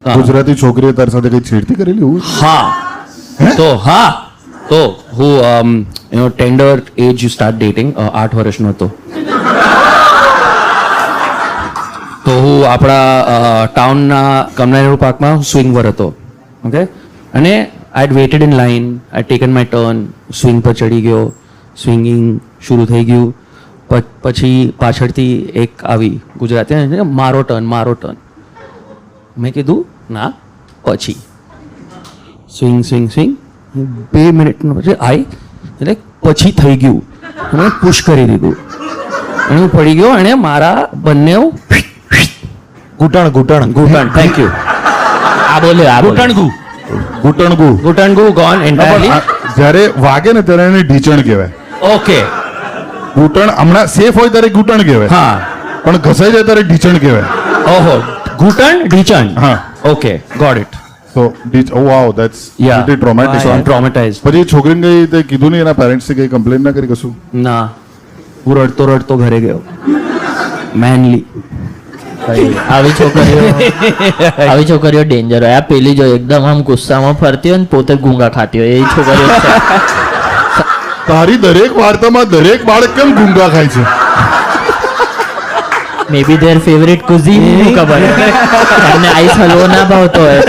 ગુજરાતી છોકરીએ તારી સાથે કઈ છેડતી કરેલી એવું? તો હું tender age you start dating 8 વર્ષનો હતો. તો હું આપણા ટાઉનના કમલાનેર પાર્કમાં સ્વિંગવર હતો. ઓકે, અને I had waited in line, I taken my turn, swing પર ચડી ગયો, સ્વિંગિંગ શરૂ થઈ ગયું. પછી પાછળથી એક આવી ગુજરાતી, મારો ટર્ન. મેં કીધું ના, પછી સ્વિંગ 2 મિનિટનો પછી એટલે પછી થઈ ગયું. મેં પુશ કરી દીધું અને હું પડી ગયો અને મારા બંને ઘૂંટણ થેન્ક યુ ઘૂંટણગુ ગોન એન્ટાયરલી. જ્યારે વાગે ને ત્યારે એને ઢીચણ કહેવાય. ઓકે, ઘૂંટણ હમણાં સેફ હોય ત્યારે ઘૂંટણ કહેવાય, હા, પણ ઘસાઈ જાય ત્યારે ઢીચણ કહેવાય. ઓહો, ઘૂંટણ ઢીચણ, હા, ઓકે, ગોટ ઇટ. તો oh wow, that's pretty traumatic. So traumatised. પછી છોકરીને કઈ તે કીધું નહીં, એના પેરેન્ટ્સને કઈ કમ્પ્લેન ના કરી કશું? ના, હું રડતો ઘરે ગયો મેનલી. આવી છોકરીઓ ડેન્જર હોય. આ પેલી જો એકદમ આમ ગુસ્સામાં ફરતી હોય ને પોતે ગુંગા ખાતી હોય, એ છોકરીઓ છે. તારી દરેક વાર્તામાં દરેક બાળક કેમ ગુંગા ખાય છે? મે બી ધેર ફેવરેટ કુઝીન ખબર અને આઈસ હલવો ના ભાવતો હોય.